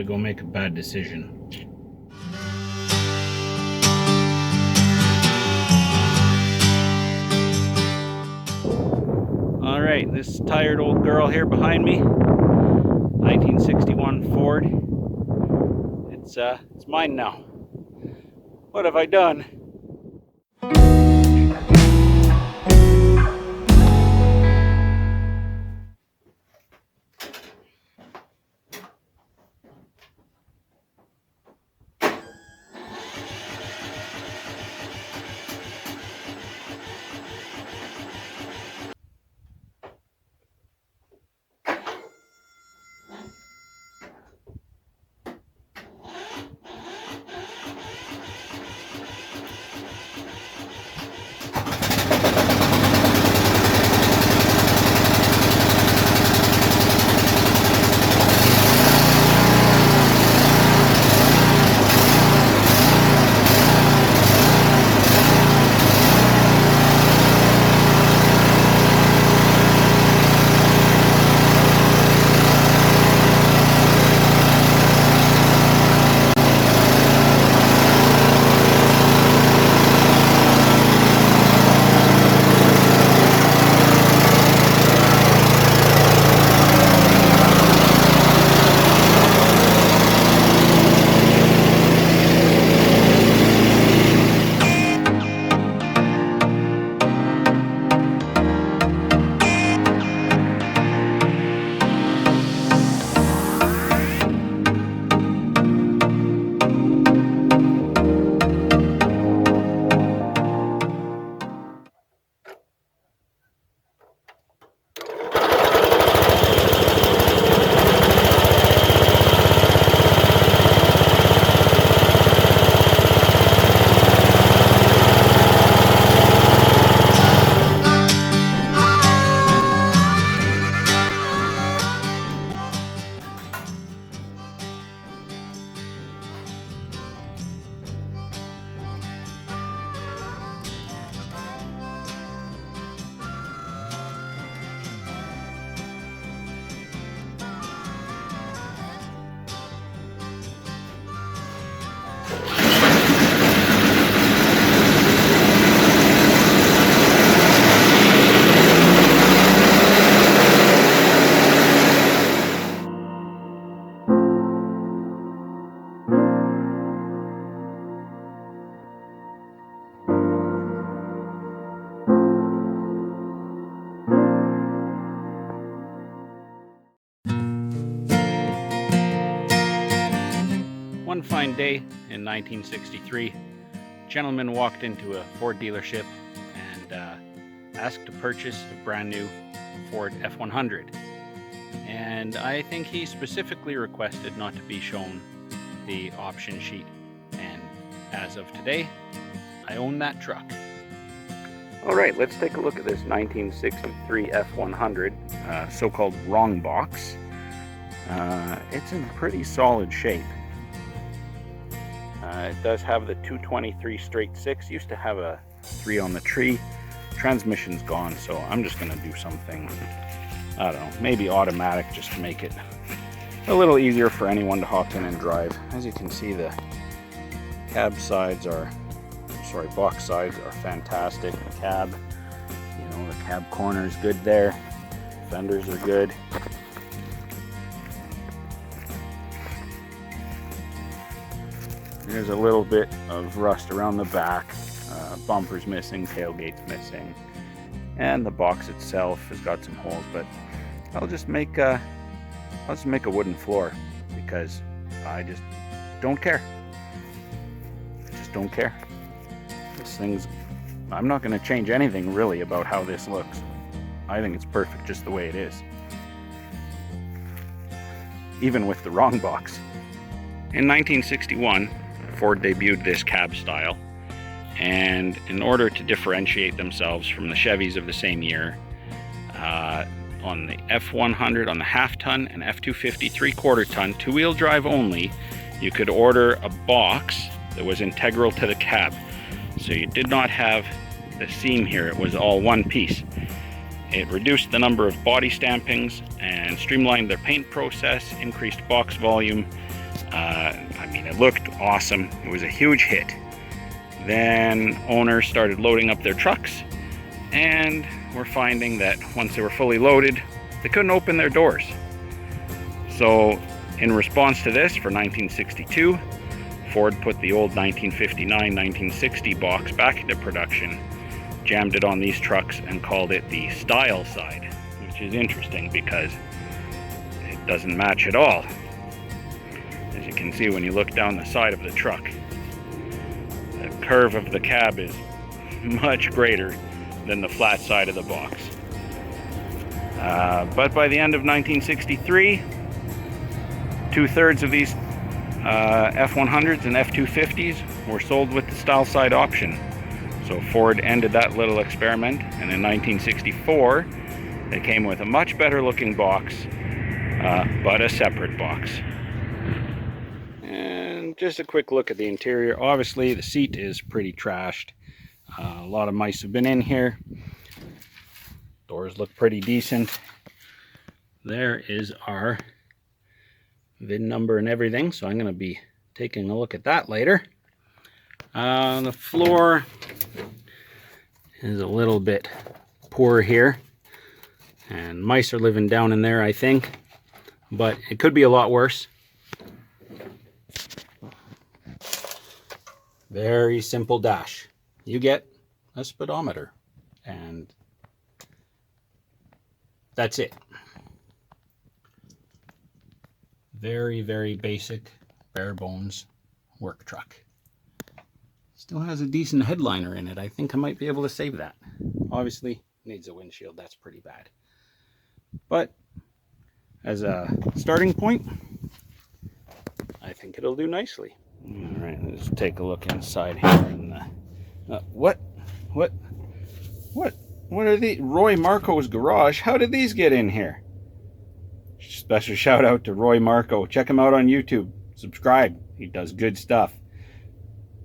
go make a bad decision. Alright, this tired old girl here behind me, 1961 Ford. It's mine now. What have I done? One fine day in 1963, a gentleman walked into a Ford dealership and asked to purchase a brand new Ford F100. And I think he specifically requested not to be shown the option sheet. And as of today, I own that truck. Alright, let's take a look at this 1963 F100, so-called wrong box. It's in pretty solid shape. It does have the 223 straight 6. Used to have a 3 on the tree. Transmission's gone, so I'm just going to do something, I don't know, maybe automatic, just to make it a little easier for anyone to hop in and drive. As you can see, the box sides are fantastic. The cab, the cab corner is good there. Fenders are good. There's a little bit of rust around the back, bumper's missing, tailgate's missing, and the box itself has got some holes, but I'll just make a wooden floor because I just don't care. Don't care. I'm not going to change anything really about how this looks. I think it's perfect just the way it is, even with the wrong box. In 1961, Ford debuted this cab style, and in order to differentiate themselves from the Chevys of the same year, on the F100, on the half-ton and F250 3/4-ton, two-wheel drive only, you could order a box that was integral to the cab. So you did not have the seam here, it was all one piece. It reduced the number of body stampings and streamlined their paint process, increased box volume, I mean, it looked awesome. It was a huge hit. Then owners started loading up their trucks, and we're finding that once they were fully loaded, they couldn't open their doors. So in response to this, for 1962, Ford put the old 1959-1960 box back into production, jammed it on these trucks, and called it the style side, which is interesting because it doesn't match at all. As you can see when you look down the side of the truck, the curve of the cab is much greater than the flat side of the box. But by the end of 1963, 2/3 of these F100s and F250s were sold with the style side option. So Ford ended that little experiment, and in 1964 they came with a much better looking box, but a separate box. And just a quick look at the interior. Obviously the seat is pretty trashed. A lot of mice have been in here. Doors look pretty decent. There is our VIN number and everything, so I'm going to be taking a look at that later. The floor is a little bit poor here, and mice are living down in there, I think, but it could be a lot worse. Very simple dash. You get a speedometer, and that's it. Very, very basic, bare bones work truck. Still has a decent headliner in it. I think I might be able to save that. Obviously needs a windshield, that's pretty bad. But as a starting point, I think it'll do nicely. All right, let's take a look inside here. And what are these? Roy Marco's garage? How did these get in here? Special shout out to Roy Marco. Check him out on YouTube. Subscribe. He does good stuff.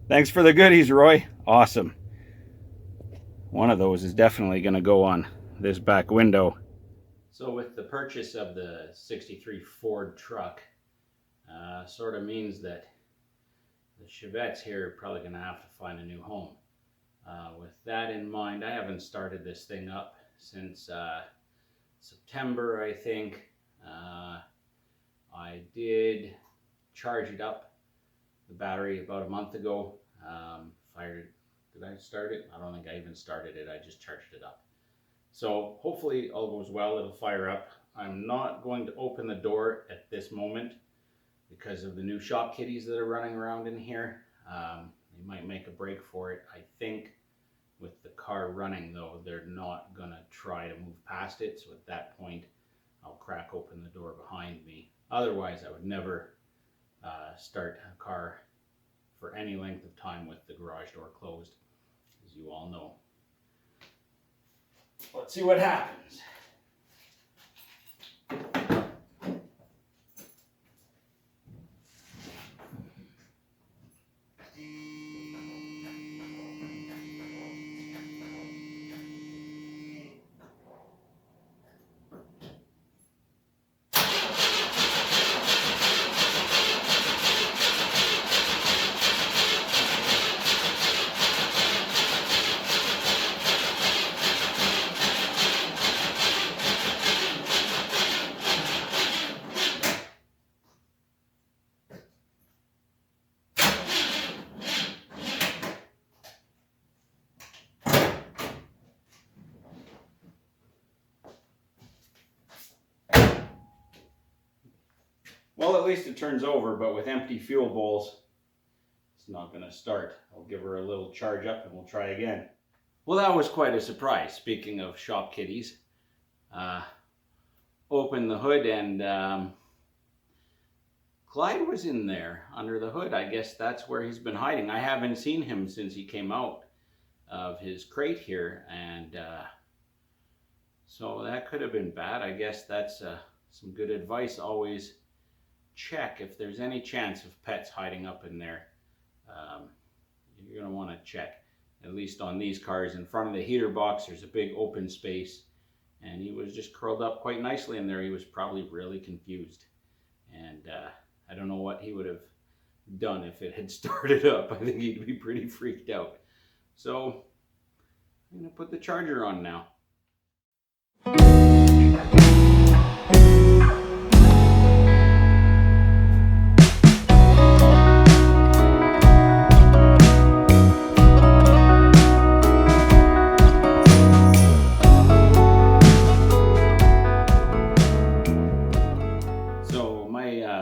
Thanks for the goodies, Roy. Awesome. One of those is definitely going to go on this back window. So with the purchase of the 63 Ford truck, sort of means that the Chevettes here are probably going to have to find a new home. With that in mind, I haven't started this thing up since September, I think. I did charge it up, the battery, about a month ago. Did I start it? I don't think I even started it. I just charged it up. So hopefully all goes well. It'll fire up. I'm not going to open the door at this moment because of the new shop kitties that are running around in here. They might make a break for it. I think with the car running though, they're not gonna try to move past it. So at that point, I'll crack open the door behind me. Otherwise, I would never start a car for any length of time with the garage door closed, as you all know. Let's see what happens. Well, at least it turns over, but with empty fuel bowls, it's not going to start. I'll give her a little charge up and we'll try again. Well, that was quite a surprise. Speaking of shop kitties, opened the hood and Clyde was in there under the hood. I guess that's where he's been hiding. I haven't seen him since he came out of his crate here, and so that could have been bad. I guess that's some good advice. Always check if there's any chance of pets hiding up in there. You're going to want to check. At least on these cars, in front of the heater box, there's a big open space, and he was just curled up quite nicely in there. He was probably really confused, and I don't know what he would have done if it had started up. I think he'd be pretty freaked out. So I'm gonna put the charger on now.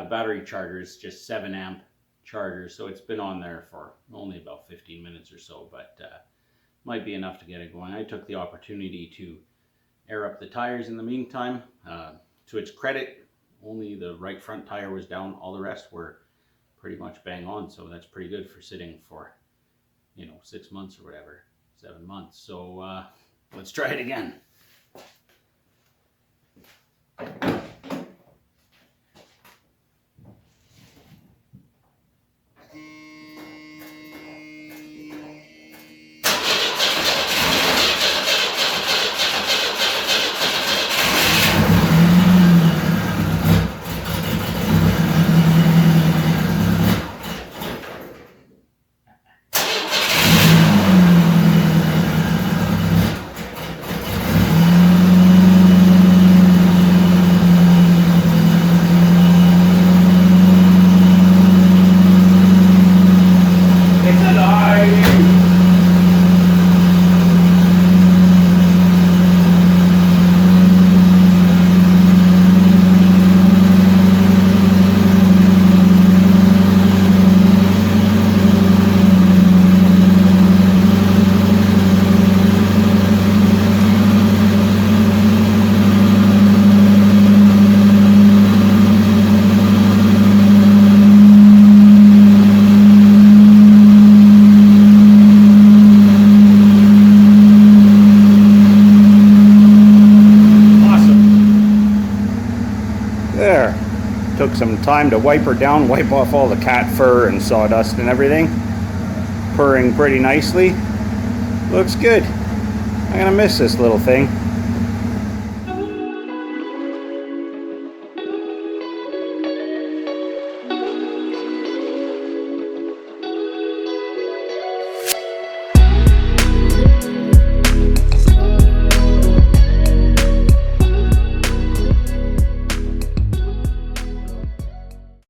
Battery charger is just 7 amp charger, so it's been on there for only about 15 minutes or so, but might be enough to get it going. I took the opportunity to air up the tires in the meantime. To its credit, only the right front tire was down. All the rest were pretty much bang on, so that's pretty good for sitting for, 6 months or whatever, 7 months. So let's try it again. There. Took some time to wipe her down, wipe off all the cat fur and sawdust and everything. Purring pretty nicely. Looks good. I'm gonna miss this little thing.